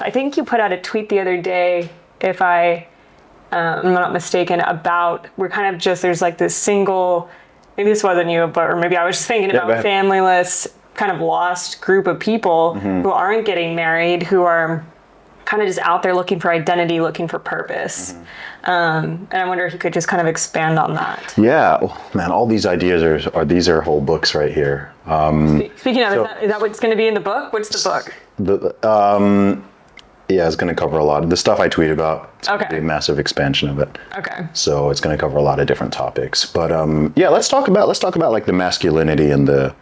I think you put out a tweet the other day, if I'm not mistaken, about we're kind of just, there's like this single, maybe this wasn't you, but or maybe I was just thinking about familyless, kind of lost group of people who aren't getting married, who are kind of just out there looking for identity, looking for purpose. And I wonder if you could just kind of expand on that. Yeah, oh, man, all these ideas these are whole books right here. Speaking of, is that what's going to be in the book? What's the book? Yeah, it's going to cover a lot of the stuff I tweet about. It's going to be a massive expansion of it. Okay. So it's going to cover a lot of different topics. But yeah, let's talk about like the masculinity and the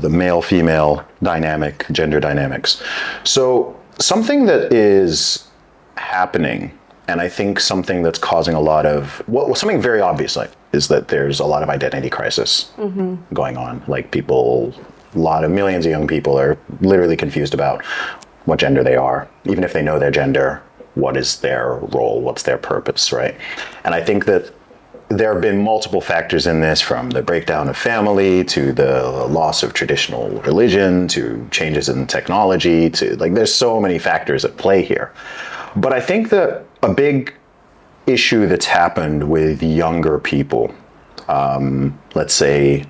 male-female dynamic, gender dynamics. So something that is happening, and I think something that's causing a lot of, something very obvious, like, is that there's a lot of identity crisis going on. Like millions of young people are literally confused about what gender they are, even if they know their gender. What is their role? What's their purpose, right? And I think that there have been multiple factors in this, from the breakdown of family to the loss of traditional religion to changes in technology to, like, there's so many factors at play here. But I think that a big issue that's happened with younger people, let's say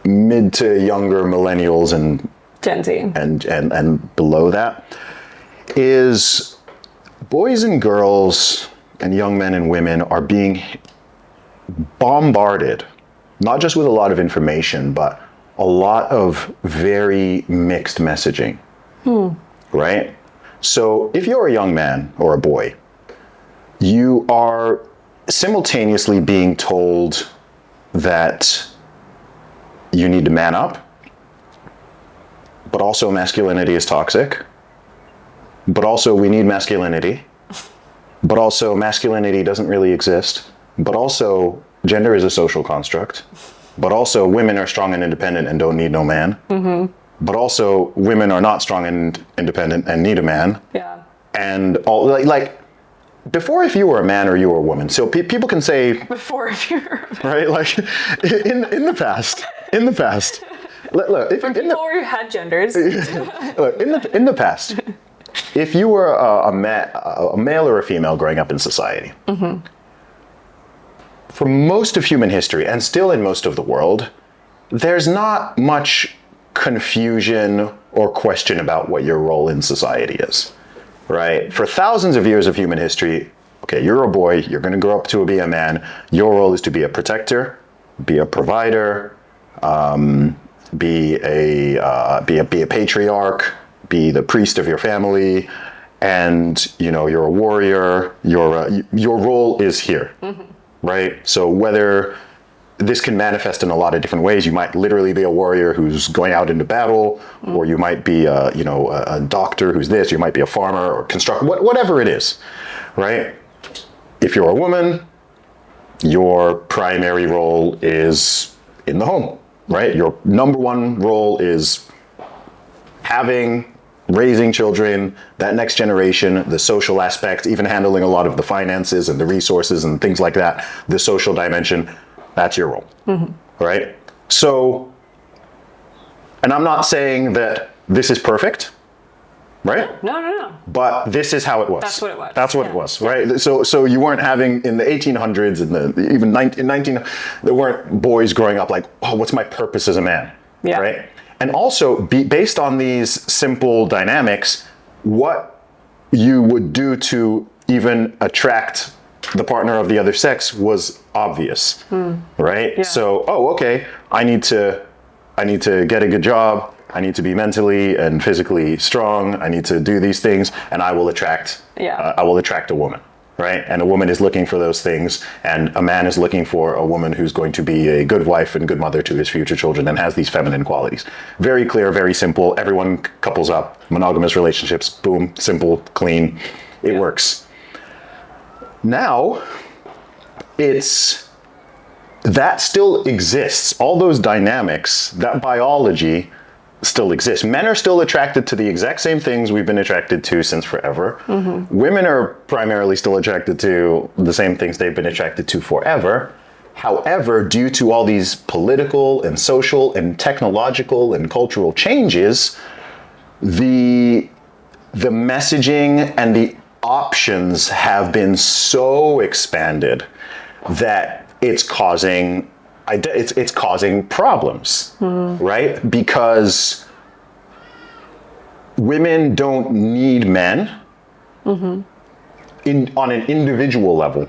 mid to younger millennials and Gen Z and below that, is boys and girls and young men and women are being bombarded, not just with a lot of information, but a lot of very mixed messaging, right? So if you're a young man or a boy, you are simultaneously being told that you need to man up, but also masculinity is toxic, but also we need masculinity, but also masculinity doesn't really exist, but also gender is a social construct, but also women are strong and independent and don't need no man, but also women are not strong and independent and need a man. Yeah. And all, like before, if you were a man or you were a woman, so people can say before, if you were a man. Right, like in the past. Look, if before you had genders. Look, in the past, if you were a male or a female growing up in society, for most of human history, and still in most of the world, there's not much confusion or question about what your role in society is, right? For thousands of years of human history, okay, you're a boy, you're going to grow up to be a man. Your role is to be a protector, be a provider, be a patriarch, be the priest of your family, and you're a warrior. Your role is here, right? So whether this can manifest in a lot of different ways, you might literally be a warrior who's going out into battle, or you might be a doctor who's this. You might be a farmer or constructor, whatever it is, right? If you're a woman, your primary role is in the home. Right? Your number one role is raising children, that next generation, the social aspect, even handling a lot of the finances and the resources and things like that, the social dimension, that's your role, right? So, and I'm not saying that this is perfect, right? No. But this is how it was. That's what it was. That's what it was, right? So you weren't having, in the 1800s and even 19, there weren't boys growing up like, oh, what's my purpose as a man, right? And also, based on these simple dynamics, what you would do to even attract the partner of the other sex was obvious, right? Yeah. So, okay, I need to get a good job. I need to be mentally and physically strong. I need to do these things, and I will attract a woman, right? And a woman is looking for those things, and a man is looking for a woman who's going to be a good wife and good mother to his future children and has these feminine qualities. Very clear, very simple. Everyone couples up, monogamous relationships, boom, simple, clean. It works. Now, that still exists. All those dynamics, that biology still exists. Men are still attracted to the exact same things we've been attracted to since forever. Women are primarily still attracted to the same things they've been attracted to forever. However, due to all these political and social and technological and cultural changes, the the messaging and the options have been so expanded that it's causing problems, right? Because women don't need men on an individual level.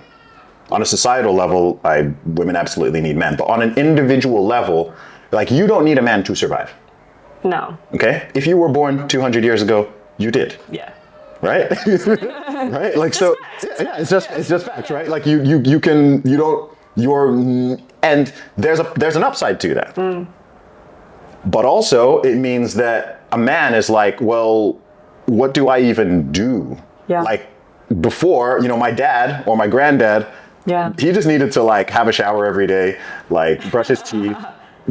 On a societal level, women absolutely need men, but on an individual level, like, you don't need a man to survive. No. Okay? If you were born 200 years ago, you did. Yeah. Right? Right? Like, so, yeah, it's just facts, right? Like, and there's an upside to that. But also, it means that a man is like, well, what do I even do? Yeah. Like, before, my dad or my granddad, he just needed to, like, have a shower every day, like, brush his teeth,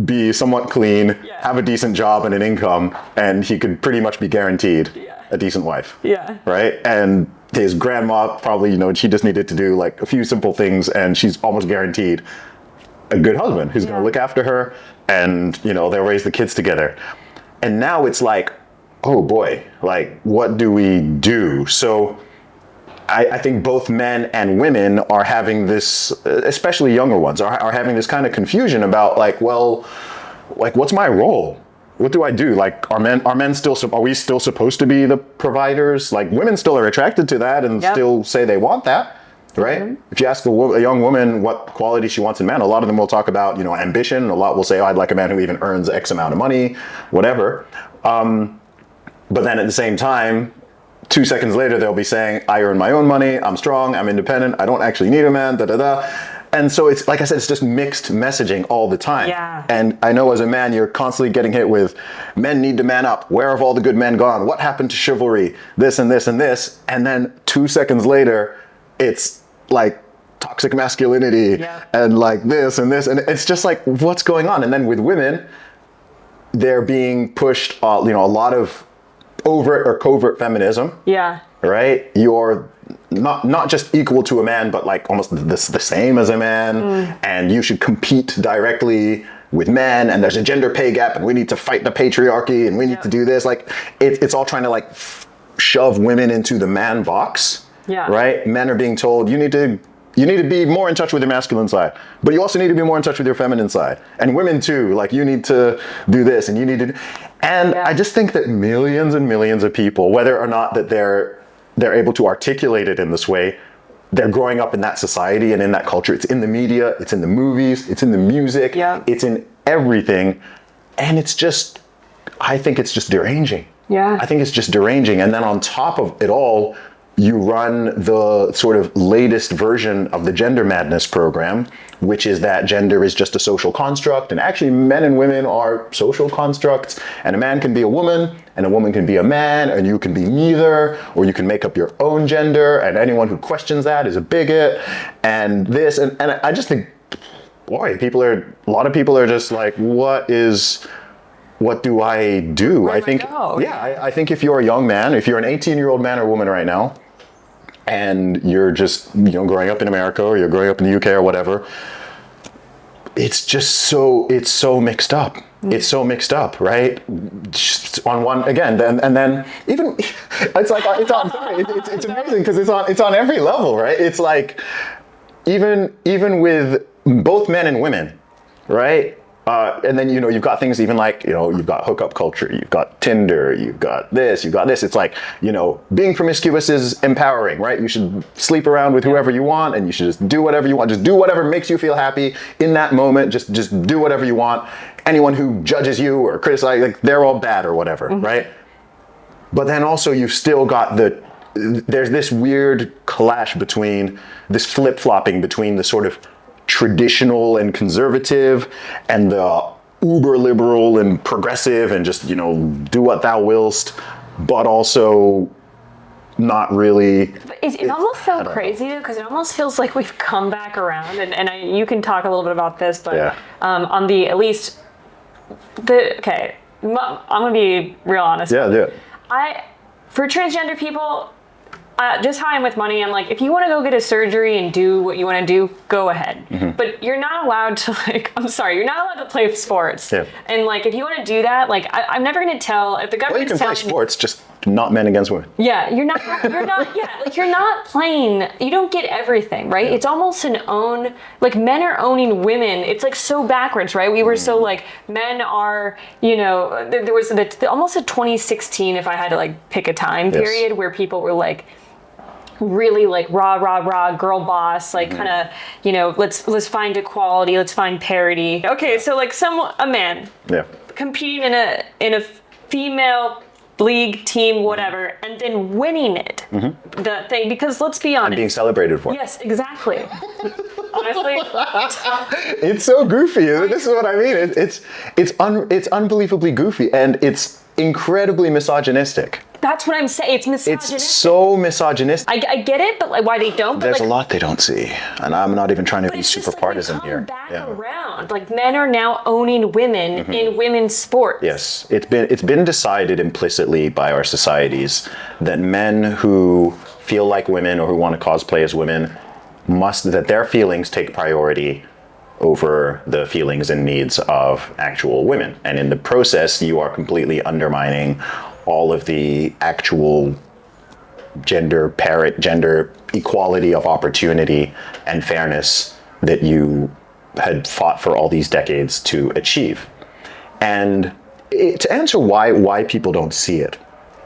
be somewhat clean, have a decent job and an income, and he could pretty much be guaranteed a decent wife. Yeah. Right? And his grandma probably, she just needed to do, like, a few simple things, and she's almost guaranteed a good husband who's going to look after her, and, they'll raise the kids together. And now it's like, oh boy, like, what do we do? So I think both men and women are having this, especially younger ones, are having this kind of confusion about, like, well, like, what's my role? What do I do? Like, are we still supposed to be the providers? Like, women still are attracted to that and still say they want that, right? If you ask a young woman what quality she wants in men, a lot of them will talk about, ambition. A lot will say, oh, I'd like a man who even earns X amount of money, whatever. But then at the same time, 2 seconds later, they'll be saying, I earn my own money, I'm strong, I'm independent, I don't actually need a man, da-da-da. And so it's, like I said, it's just mixed messaging all the time. Yeah. And I know as a man, you're constantly getting hit with, men need to man up, where have all the good men gone? What happened to chivalry? This and this and this. And then 2 seconds later, it's like toxic masculinity and like this and this. And it's just like, what's going on? And then with women, they're being pushed, a lot of overt or covert feminism. Yeah. Right? You're not just equal to a man, but like almost the same as a man. And you should compete directly with men. And there's a gender pay gap, and we need to fight the patriarchy, and we need to do this. Like, it's all trying to, like, shove women into the man box. Yeah. Right? Men are being told, you need to be more in touch with your masculine side, but you also need to be more in touch with your feminine side. And women too, like, you need to do this, and you need to. And I just think that millions and millions of people, whether or not that they're able to articulate it in this way, they're growing up in that society and in that culture. It's in the media, it's in the movies, it's in the music, it's in everything. And I think it's just deranging. Yeah. I think it's just deranging. And then on top of it all, you run the sort of latest version of the gender madness program, which is that gender is just a social construct, and actually men and women are social constructs, and a man can be a woman, and a woman can be a man, and you can be neither, or you can make up your own gender, and anyone who questions that is a bigot, and this, and I just think, boy, a lot of people are just like, what do I do? I think if you're a young man, if you're an 18-year-old man or woman right now, and you're just, growing up in America, or you're growing up in the UK or whatever, it's so mixed up. It's so mixed up, right? Just on one, again, and then even, it's amazing because it's on every level, right? It's like, even with both men and women, right? And then, you've got things even like, you've got hookup culture, you've got Tinder, you've got this. It's like, being promiscuous is empowering, right? You should sleep around with whoever you want, and you should just do whatever you want. Just do whatever makes you feel happy in that moment. Just do whatever you want. Anyone who judges you or criticizes, like, they're all bad or whatever, right? But then also you've still got there's this weird clash between, this flip-flopping between the sort of traditional and conservative and the uber liberal and progressive and just, do what thou willst, but also not really. It almost so crazy because it almost feels like we've come back around, and you can talk a little bit about this, but on the, at least, I'm going to be real honest. Yeah, do it. For transgender people, just how I am with money, I'm like, if you want to go get a surgery and do what you want to do, go ahead. But you're not allowed to, you're not allowed to play sports. Yeah. And, if you want to do that, I'm never going to tell, if the government's telling... Well, you can play sports, just not men against women. Yeah, you're not like you're not playing, you don't get everything, right? It's almost an own, like men are owning women. It's like so backwards, right? We were so like, men are, there was almost a 2016, if I had to like pick a time period where people were like, really like rah girl boss, like kind of, let's find equality, let's find parity. Okay, so like a man competing in a female league team, whatever, and then winning it, the thing, because let's be honest, and being celebrated for. Yes, exactly. Honestly, it's so goofy. This is what I mean. It's unbelievably goofy, and it's incredibly misogynistic. That's what I'm saying. It's misogynistic. It's so misogynistic. I get it, but like why they don't. There's a lot they don't see, and I'm not even trying to be super partisan here. Back around, like men are now owning women in women's sports. Yes, it's been decided implicitly by our societies that men who feel like women or who want to cosplay as women that their feelings take priority over the feelings and needs of actual women, and in the process, you are completely undermining all of the actual gender equality of opportunity and fairness that you had fought for all these decades to achieve. And to answer why people don't see it,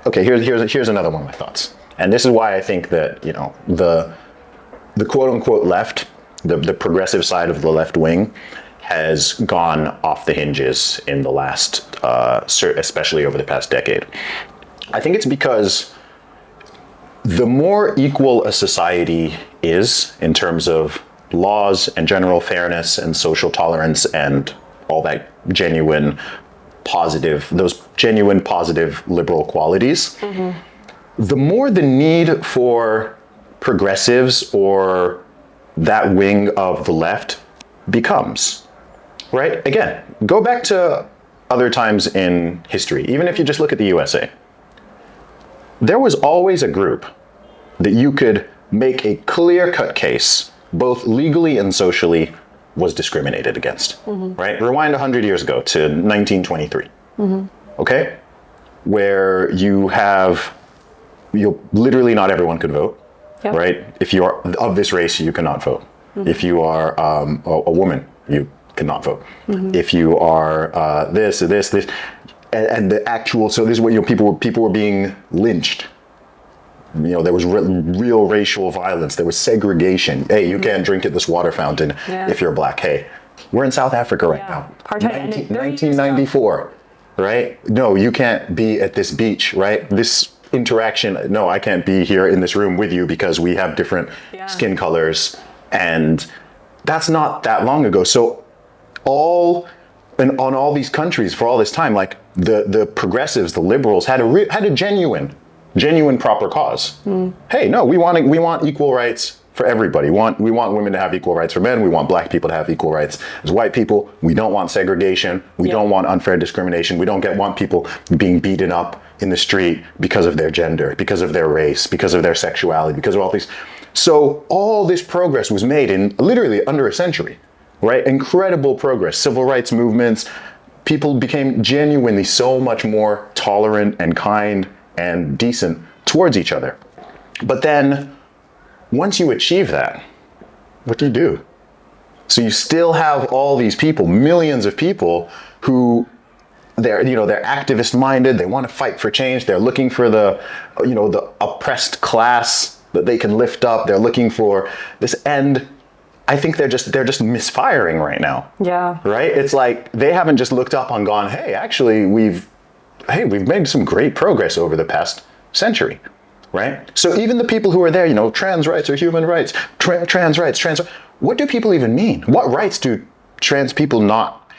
okay, here's another one of my thoughts. And this is why I think that, the quote unquote left, the progressive side of the left wing, has gone off the hinges in the last, especially over the past decade. I think it's because the more equal a society is in terms of laws and general fairness and social tolerance and all that those genuine positive liberal qualities, the more the need for progressives or that wing of the left becomes. Right? Again, go back to other times in history, even if you just look at the USA. There was always a group that you could make a clear-cut case, both legally and socially, was discriminated against. Right? Rewind 100 years ago to 1923. Okay? Where literally not everyone could vote. Yep. Right? If you are of this race, you cannot vote. If you are a woman, you cannot vote. If you are this, and the actual, so this is what people were being lynched. There was real racial violence. There was segregation. Hey, you can't drink at this water fountain if you're black. Hey, we're in South Africa right now. 1994, right? No, you can't be at this beach, right? This interaction. No, I can't be here in this room with you because we have different skin colors, and that's not that long ago. So on all these countries for all this time, like the progressives, the liberals had a genuine proper cause. Hey, no, we want equal rights for everybody. We want women to have equal rights for men. We want black people to have equal rights as white people. We don't want segregation. We don't want unfair discrimination. We don't want people being beaten up in the street because of their gender, because of their race, because of their sexuality, because of all these. So all this progress was made in literally under a century. Right? Incredible progress, civil rights movements. People became genuinely so much more tolerant and kind and decent towards each other. But then, once you achieve that, what do? So you still have all these people, millions of people who they're activist minded. They want to fight for change. They're looking for the oppressed class that they can lift up. They're looking for this end. I think they're just misfiring right now. Yeah. Right? It's like they haven't just looked up and gone, hey, actually we've made some great progress over the past century. Right? So even the people who are there, trans rights or human rights, trans rights, what do people even mean? What rights do trans people not